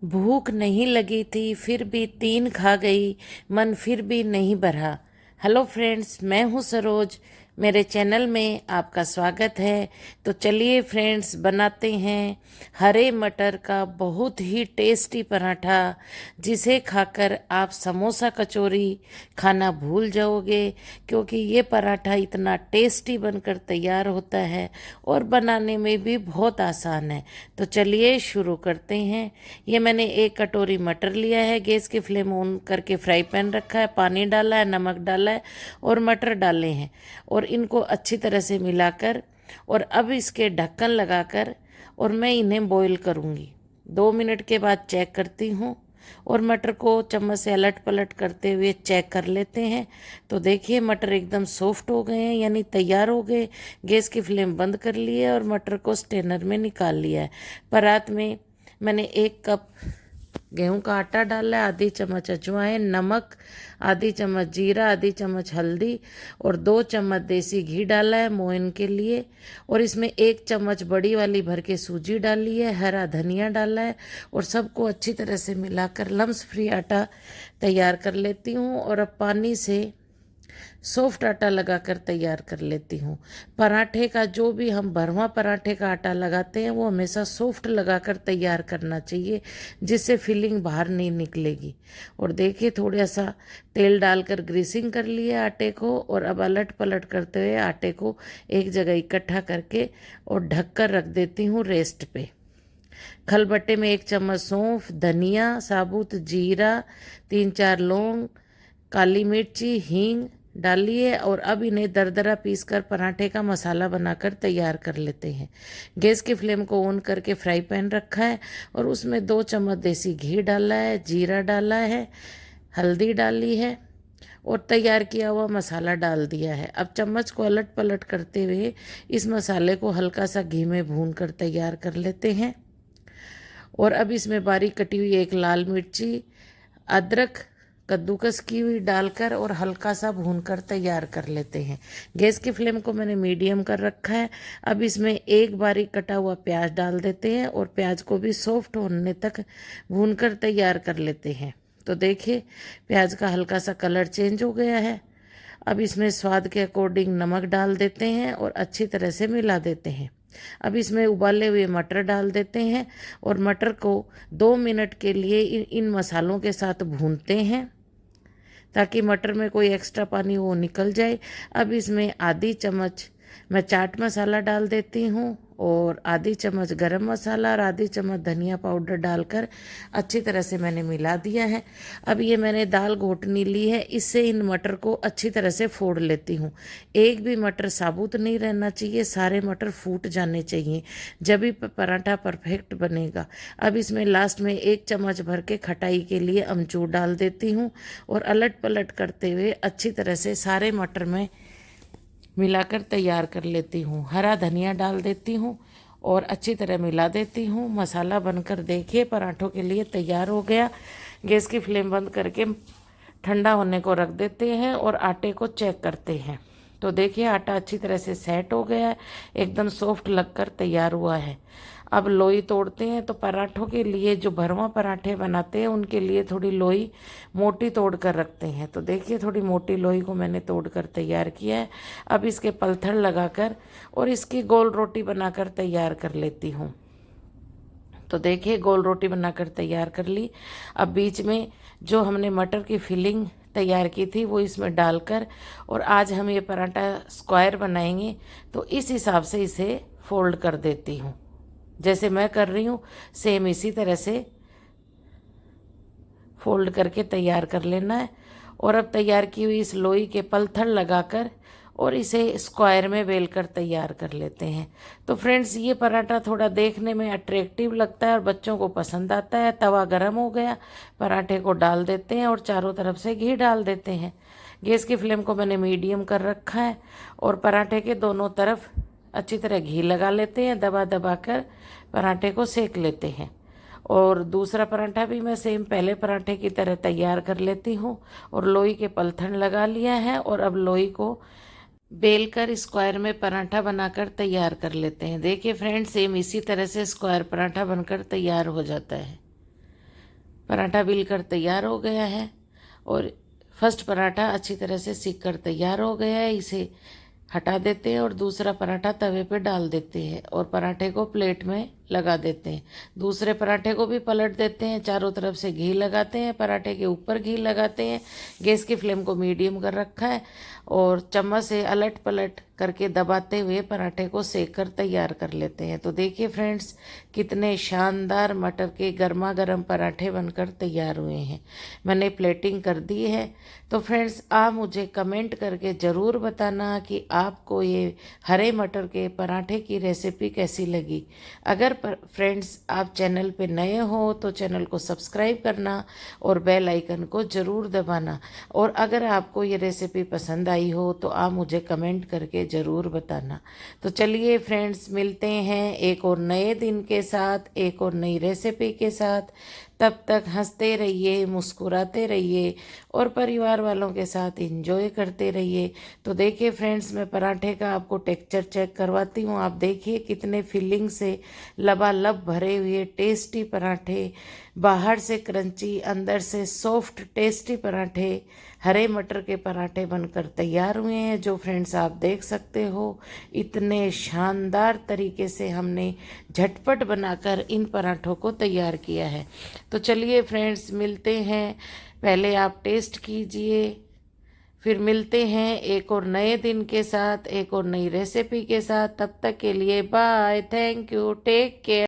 भूख नहीं लगी थी फिर भी 3 खा गई, मन फिर भी नहीं भरा। हेलो फ्रेंड्स, मैं हूँ सरोज। मेरे चैनल में आपका स्वागत है। तो चलिए फ्रेंड्स, बनाते हैं हरे मटर का बहुत ही टेस्टी पराठा, जिसे खाकर आप समोसा कचौरी खाना भूल जाओगे, क्योंकि ये पराठा इतना टेस्टी बनकर तैयार होता है और बनाने में भी बहुत आसान है। तो चलिए शुरू करते हैं। ये मैंने 1 कटोरी मटर लिया है। गैस की फ्लेम ऑन करके फ्राई पैन रखा है, पानी डाला है, नमक डाला है और मटर डाले हैं और इनको अच्छी तरह से मिलाकर और अब इसके ढक्कन लगाकर और मैं इन्हें बॉईल करूँगी। 2 मिनट के बाद चेक करती हूँ और मटर को चम्मच से अलट पलट करते हुए चेक कर लेते हैं। तो देखिए मटर एकदम सॉफ्ट हो गए हैं, यानी तैयार हो गए। गैस की फ्लेम बंद कर ली है और मटर को स्ट्रेनर में निकाल लिया है। परात में मैंने 1 कप गेहूं का आटा डाला है, आधी चम्मच अजवाइन, नमक, आधी चम्मच जीरा, आधी चम्मच हल्दी और 2 चम्मच देसी घी डाला है मोयन के लिए। और इसमें 1 चम्मच बड़ी वाली भर के सूजी डाली है, हरा धनिया डाला है और सबको अच्छी तरह से मिलाकर लम्स फ्री आटा तैयार कर लेती हूँ। और अब पानी से सॉफ्ट आटा लगाकर तैयार कर लेती हूँ। पराठे का जो भी हम भरवा पराठे का आटा लगाते हैं वो हमेशा सॉफ्ट लगाकर तैयार करना चाहिए, जिससे फिलिंग बाहर नहीं निकलेगी। और देखिए थोड़ा सा तेल डालकर ग्रीसिंग कर लिया आटे को और अब अलट पलट करते हुए आटे को एक जगह इकट्ठा करके और ढककर रख देती हूँ रेस्ट पे। खलबट्टे में 1 चम्मच सौंफ, धनिया, साबुत जीरा, 3-4 लौंग, काली मिर्ची, हींग डालिए और अब इन्हें दरदरा पीसकर पराठे का मसाला बनाकर तैयार कर लेते हैं। गैस की फ्लेम को ऑन करके फ्राई पैन रखा है और उसमें 2 चम्मच देसी घी डाला है, जीरा डाला है, हल्दी डाली है और तैयार किया हुआ मसाला डाल दिया है। अब चम्मच को अलट पलट करते हुए इस मसाले को हल्का सा घी में भून कर तैयार कर लेते हैं। और अब इसमें बारीक कटी हुई 1 लाल मिर्ची, अदरक कद्दूकस की हुई डालकर और हल्का सा भूनकर तैयार कर लेते हैं। गैस की फ्लेम को मैंने मीडियम कर रखा है। अब इसमें 1 बारीक कटा हुआ प्याज डाल देते हैं और प्याज को भी सॉफ्ट होने तक भूनकर तैयार कर लेते हैं। तो देखिए प्याज का हल्का सा कलर चेंज हो गया है। अब इसमें स्वाद के अकॉर्डिंग नमक डाल देते हैं और अच्छी तरह से मिला देते हैं। अब इसमें उबाले हुए मटर डाल देते हैं और मटर को 2 मिनट के लिए इन मसालों के साथ भूनते हैं, ताकि मटर में कोई एक्स्ट्रा पानी वो निकल जाए। अब इसमें आधी चम्मच मैं चाट मसाला डाल देती हूँ और आधी चम्मच गरम मसाला और आधी चम्मच धनिया पाउडर डालकर अच्छी तरह से मैंने मिला दिया है। अब ये मैंने दाल घोटनी ली है, इससे इन मटर को अच्छी तरह से फोड़ लेती हूँ। एक भी मटर साबुत नहीं रहना चाहिए, सारे मटर फूट जाने चाहिए, जब भी पराठा परफेक्ट बनेगा। अब इसमें लास्ट में 1 चम्मच भर के खटाई के लिए अमचूर डाल देती हूँ और अलट पलट करते हुए अच्छी तरह से सारे मटर में मिलाकर तैयार कर लेती हूँ। हरा धनिया डाल देती हूँ और अच्छी तरह मिला देती हूँ। मसाला बनकर देखिए पराठों के लिए तैयार हो गया। गैस की फ्लेम बंद करके ठंडा होने को रख देते हैं और आटे को चेक करते हैं। तो देखिए आटा अच्छी तरह से सेट हो गया है, एकदम सॉफ्ट लगकर तैयार हुआ है। अब लोई तोड़ते हैं। तो पराठों के लिए जो भरवा पराठे बनाते हैं उनके लिए थोड़ी लोई मोटी तोड़ कर रखते हैं। तो देखिए थोड़ी मोटी लोई को मैंने तोड़ कर तैयार किया है। अब इसके पलथड़ लगाकर और इसकी गोल रोटी बनाकर तैयार कर लेती हूँ। तो देखिए गोल रोटी बनाकर तैयार कर ली। अब बीच में जो हमने मटर की फिलिंग तैयार की थी वो इसमें डालकर और आज हम ये पराठा स्क्वायर बनाएंगे, तो इस हिसाब से इसे फोल्ड कर देती हूँ। जैसे मैं कर रही हूँ सेम इसी तरह से फोल्ड करके तैयार कर लेना है। और अब तैयार की हुई इस लोई के पलथड़ लगाकर और इसे स्क्वायर में बेल कर तैयार कर लेते हैं। तो फ्रेंड्स ये पराठा थोड़ा देखने में अट्रैक्टिव लगता है और बच्चों को पसंद आता है। तवा गरम हो गया, पराठे को डाल देते हैं और चारों तरफ से घी डाल देते हैं। गैस की फ्लेम को मैंने मीडियम कर रखा है और पराठे के दोनों तरफ अच्छी तरह घी लगा लेते हैं, दबा दबा कर पराठे को सेक लेते हैं। और दूसरा पराठा भी मैं सेम पहले पराठे की तरह तैयार कर लेती हूँ और लोई के पलथन लगा लिया है और अब लोई को बेल कर स्क्वायर में पराठा बनाकर तैयार कर लेते हैं। देखिए फ्रेंड्स सेम इसी तरह से स्क्वायर पराठा बनकर तैयार हो जाता है। पराठा बेल कर तैयार हो गया है और फर्स्ट पराठा अच्छी तरह से सीख कर तैयार हो गया है। इसे हटा देते हैं और दूसरा पराठा तवे पे डाल देते हैं और पराठे को प्लेट में लगा देते हैं। दूसरे पराठे को भी पलट देते हैं, चारों तरफ से घी लगाते हैं, पराठे के ऊपर घी लगाते हैं। गैस की फ्लेम को मीडियम कर रखा है और चम्मच से अलट पलट करके दबाते हुए पराठे को सेक कर तैयार कर लेते हैं। तो देखिए फ्रेंड्स, कितने शानदार मटर के गर्मा गर्म पराठे बनकर तैयार हुए हैं। मैंने प्लेटिंग कर दी है। तो फ्रेंड्स, आप मुझे कमेंट करके ज़रूर बताना कि आपको ये हरे मटर के पराठे की रेसिपी कैसी लगी। अगर फ्रेंड्स आप चैनल पे नए हो तो चैनल को सब्सक्राइब करना और बेल आइकन को ज़रूर दबाना। और अगर आपको ये रेसिपी पसंद आई हो तो आप मुझे कमेंट करके ज़रूर बताना। तो चलिए फ्रेंड्स, मिलते हैं एक और नए दिन के साथ, एक और नई रेसिपी के साथ। तब तक हंसते रहिए, मुस्कुराते रहिए और परिवार वालों के साथ एंजॉय करते रहिए। तो देखिए फ्रेंड्स, मैं पराठे का आपको टेक्सचर चेक करवाती हूँ। आप देखिए कितने फिलिंग से लबालब भरे हुए टेस्टी पराठे, बाहर से क्रंची, अंदर से सॉफ्ट टेस्टी पराठे, हरे मटर के पराठे बनकर तैयार हुए हैं। जो फ्रेंड्स आप देख सकते हो, इतने शानदार तरीके से हमने झटपट बनाकर इन पराठों को तैयार किया है। तो चलिए फ्रेंड्स, मिलते हैं। पहले आप टेस्ट कीजिए, फिर मिलते हैं एक और नए दिन के साथ, एक और नई रेसिपी के साथ। तब तक के लिए bye, thank you, take care.